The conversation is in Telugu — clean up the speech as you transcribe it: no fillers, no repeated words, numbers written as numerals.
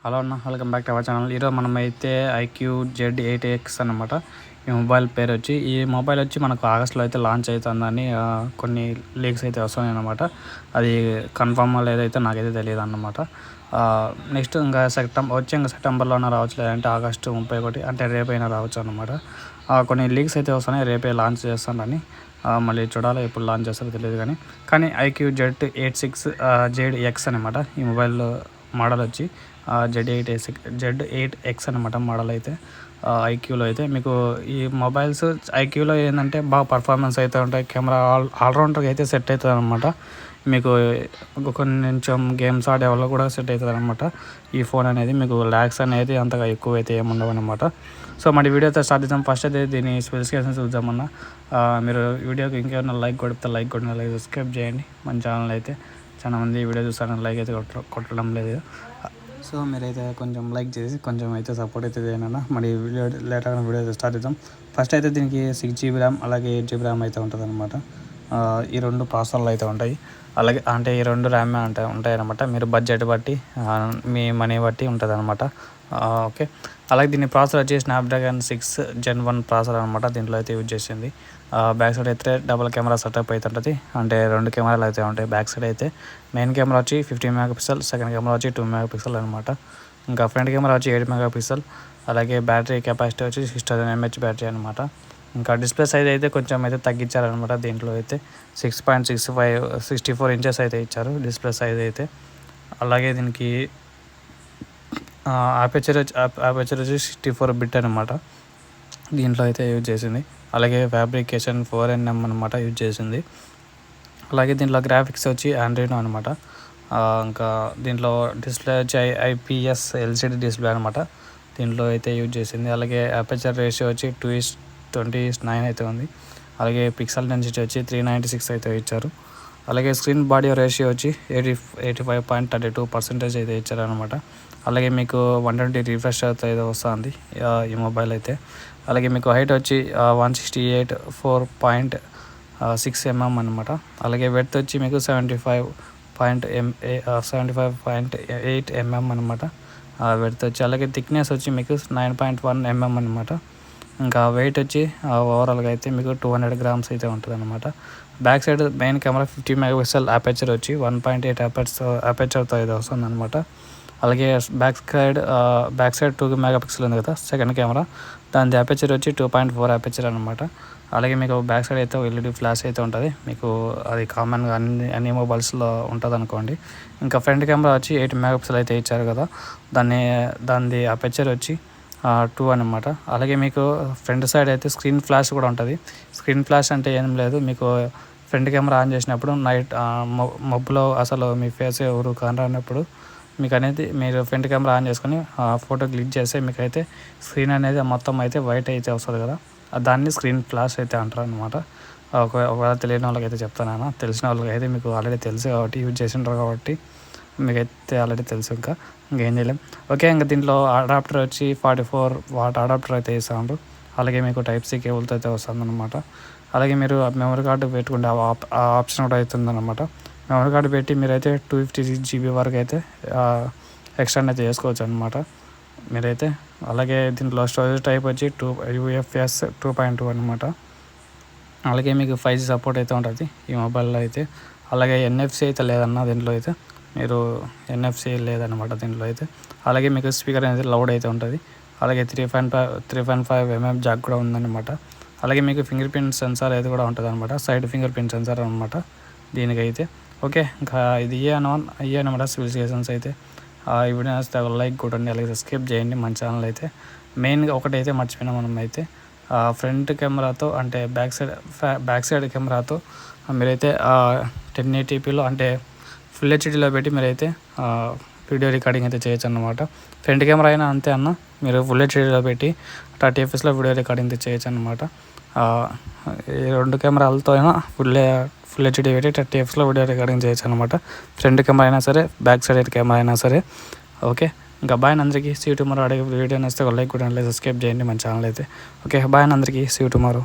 హలో అన్న, welcome back to our channel. ఈరోజు మనమైతే Iqoo Z8X అనమాట. ఈ మొబైల్ పేరు వచ్చి మనకు ఆగస్టులో అయితే లాంచ్ అవుతుందని కొన్ని లీక్స్ అయితే వస్తున్నాయి అనమాట. అది కన్ఫామ్ లేదైతే నాకైతే తెలియదు అన్నమాట. నెక్స్ట్ ఇంకా సెప్టెంబర్లోనే రావచ్చు, లేదంటే ఆగస్టు 31 అంటే రేపైనా రావచ్చు అనమాట. కొన్ని లీక్స్ అయితే వస్తున్నాయి, రేపే లాంచ్ చేస్తానని. మళ్ళీ చూడాలి ఎప్పుడు లాంచ్ చేస్తారో తెలియదు. కానీ Iqoo Z8X అనమాట ఈ మొబైల్ మోడల్ వచ్చి. Z8X అనమాట మోడల్ అయితే. ఐక్యూలో అయితే మీకు ఈ మొబైల్స్ ఐక్యూలో ఏంటంటే బాగా పర్ఫార్మెన్స్ అయితే ఉంటాయి. కెమెరా ఆల్రౌండర్గా అయితే సెట్ అవుతుంది అనమాట. మీకు కొంచెం గేమ్స్ ఆడే వాళ్ళు కూడా సెట్ అవుతుంది అనమాట. ఈ ఫోన్ అనేది మీకు ల్యాక్స్ అనేది అంతగా ఎక్కువ అయితే ఏముండవు అనమాట. సో మరి వీడియోతో స్టార్ట్ చేద్దాం. ఫస్ట్ అయితే దీని స్పెసిఫికేషన్స్ చూద్దామన్నా. మీరు వీడియోకి ఇంకేమైనా లైక్ కొడితే లైక్ కొట్టిన లైక్ సబ్స్క్రైబ్ చేయండి. మన ఛానల్ అయితే చాలా మంది వీడియో చూస్తారని లైక్ అయితే కొట్టడం లేదు. సో మీరైతే కొంచెం లైక్ చేసి కొంచెం అయితే సపోర్ట్ అయితే చేయనన్నా. మరి లేటర్ వీడియో అయితే స్టార్ట్ చేద్దాం. ఫస్ట్ అయితే దీనికి 6GB ర్యామ్ అలాగే 8GB ర్యామ్ అయితే ఉంటుంది అనమాట. ఈ రెండు ప్రాసెసర్లు అయితే ఉంటాయి. అలాగే అంటే ఈ రెండు ర్యామ్ ఉంటాయి అనమాట. మీరు బడ్జెట్ బట్టి మీ మనీ బట్టి ఉంటుంది అనమాట. ఓకే, అలాగే దీని ప్రాసెసర్ వచ్చి స్నాప్డ్రాగన్ 6 Gen 1 ప్రాసెసర్ అనమాట. దీంట్లో అయితే యూజ్ చేసింది. బ్యాక్ సైడ్ అయితే డబుల్ కెమెరా సెటప్ అయితే ఉంటుంది. అంటే రెండు కెమెరాలు అయితే ఉంటాయి. బ్యాక్ సైడ్ అయితే మెయిన్ కెమెరా వచ్చి 15 MP, సెకండ్ కెమెరా వచ్చి 2 MP అనమాట. ఇంకా ఫ్రంట్ కెమెరా వచ్చి 8 MP. అలాగే బ్యాటరీ కెపాసిటీ వచ్చి 6000 mAh బ్యాటరీ అనమాట. ఇంకా డిస్ప్లే సైజ్ అయితే కొంచెం అయితే తగ్గించారనమాట. దీంట్లో అయితే 64 ఇంచెస్ అయితే ఇచ్చారు డిస్ప్లే సైజ్ అయితే. అలాగే దీనికి అపర్చర్ వచ్చి 64 బిట్ అనమాట. దీంట్లో అయితే యూజ్ చేసింది. అలాగే ఫ్యాబ్రికేషన్ 4nm అనమాట యూజ్ చేసింది. అలాగే దీంట్లో గ్రాఫిక్స్ వచ్చి ఆండ్రాయిడ్ అనమాట. ఇంకా దీంట్లో డిస్ప్లే వచ్చి IPS LCD డిస్ప్లే అనమాట. దీంట్లో అయితే యూజ్ చేసింది. అలాగే అపర్చర్ రేషియో వచ్చి 2:20:9 అయితే ఉంది. అలాగే పిక్సెల్ డెన్సిటీ వచ్చి 396 అయితే ఇచ్చారు. అలాగే స్క్రీన్ బాడీ రేషియో వచ్చి 85.32% అయితే ఇచ్చారనమాట. అలాగే మీకు 120 రిఫ్రెష్ అయితే వస్తుంది ఈ మొబైల్ అయితే. అలాగే మీకు హైట్ వచ్చి 168.4.6 mm అనమాట. అలాగే వెడ్త్ వచ్చి మీకు 75.8 mm అనమాట వెడ్త్ వచ్చి. అలాగే థిక్నెస్ వచ్చి మీకు 9.1 mm అనమాట. ఇంకా వెయిట్ వచ్చి ఓవరాల్గా అయితే మీకు 200 grams అయితే ఉంటుంది అనమాట. Back side main camera 50 MP aperture వచ్చి 1.8 అపర్చర్తో అయితే వస్తుంది అనమాట. అలాగే బ్యాక్ సైడ్ 2 MP ఉంది కదా సెకండ్ కెమెరా, దాని అపర్చర్ వచ్చి 2.4 అపర్చర్ అనమాట. అలాగే మీకు బ్యాక్ సైడ్ అయితే LED ఫ్లాష్ అయితే ఉంటుంది. మీకు అది కామన్గా అన్ని మొబైల్స్లో ఉంటుంది అనుకోండి. ఇంకా ఫ్రంట్ కెమెరా వచ్చి 8 MP అయితే ఇచ్చారు కదా, దాని అపర్చర్ వచ్చి 2 అనమాట. అలాగే మీకు ఫ్రంట్ సైడ్ అయితే స్క్రీన్ ఫ్లాష్ కూడా ఉంటుంది. స్క్రీన్ ఫ్లాష్ అంటే ఏం లేదు, మీకు ఫ్రంట్ కెమెరా ఆన్ చేసినప్పుడు నైట్ మబ్బులో అసలు మీ ఫేస్ ఎవరు కనరానప్పుడు మీకు అనేది మీరు ఫ్రంట్ కెమెరా ఆన్ చేసుకొని ఫోటో క్లిక్ చేస్తే మీకు అయితే స్క్రీన్ అనేది మొత్తం అయితే వైట్ అయితే వస్తుంది కదా, దాన్ని స్క్రీన్ ఫ్లాష్ అయితే అంటారు అనమాట. ఒకవేళ తెలియని వాళ్ళకి అయితే చెప్తాను. తెలిసిన వాళ్ళకి అయితే మీకు ఆల్రెడీ తెలుసు కాబట్టి, యూజ్ చేసింటారు కాబట్టి మీకైతే ఆల్రెడీ తెలుసు. ఇంకేం చేయలేం. ఓకే, ఇంకా దీంట్లో అడాప్టర్ వచ్చి 44 వాట్ అడాప్టర్ అయితే ఇస్తాను. అలాగే మీకు Type-C కేబుల్తో అయితే వస్తుంది అనమాట. అలాగే మీరు మెమరీ కార్డు పెట్టుకుంటే ఆ ఆప్షన్ కూడా అవుతుందన్నమాట. మెమరీ కార్డు పెట్టి మీరైతే 256 GB వరకు అయితే ఎక్స్టెండ్ అయితే చేసుకోవచ్చు అనమాట మీరైతే. అలాగే దీంట్లో స్టోరేజ్ టైప్ వచ్చి UFS 2.2 అనమాట. అలాగే మీకు 5G సపోర్ట్ అయితే ఉంటుంది ఈ మొబైల్లో అయితే. అలాగే NFC అయితే లేదన్న దీంట్లో అయితే, మీరు NFC లేదనమాట దీంట్లో అయితే. అలాగే మీకు స్పీకర్ అనేది లౌడ్ అయితే ఉంటుంది. అలాగే 3.5 mm జాక్ కూడా ఉందన్నమాట. అలాగే మీకు ఫింగర్ ప్రింట్ సెన్సార్ అయితే కూడా ఉంటుంది అనమాట. సైడ్ ఫింగర్ ప్రింట్ సెన్సార్ అనమాట దీనికైతే. ఓకే, ఇంకా ఇది అనమాట స్పెసిఫికేషన్స్ అయితే. ఈ వీడియో నచ్చితే లైక్ కొట్టండి, అలాగే సబ్స్క్రైబ్ చేయండి మన ఛానల్ అయితే. మెయిన్గా ఒకటైతే మర్చిపోయినా మనం అయితే, ఫ్రంట్ కెమెరాతో అంటే బ్యాక్ సైడ్ కెమెరాతో మీరైతే 1080pలో అంటే ఫుల్ హెచ్డీలో పెట్టి మీరైతే వీడియో రికార్డింగ్ అయితే చేయొచ్చు అన్నమాట. ఫ్రంట్ కెమెరా అయినా అంతే అన్న, మీరు ఫుల్ హెచ్డీలో పెట్టి 30 fps వీడియో రికార్డింగ్ అయితే చేయొచ్చు అనమాట. ఈ రెండు కెమెరాలతో అయినా ఫుల్ హెచ్డీ పెట్టి 30 fps వీడియో రికార్డింగ్ చేయొచ్చు అనమాట. ఫ్రంట్ కెమెరా అయినా సరే, బ్యాక్ సైడ్ కెమెరా అయినా సరే. ఓకే, ఇంకా బాయ్ అందరికీ. See tomorrow. అడిగే వీడియో నచ్చితే లైక్ కూడా సబ్స్క్రైబ్ చేయండి మన ఛానల్ అయితే. ఓకే, బాయ్ అందరికీ. See tomorrow.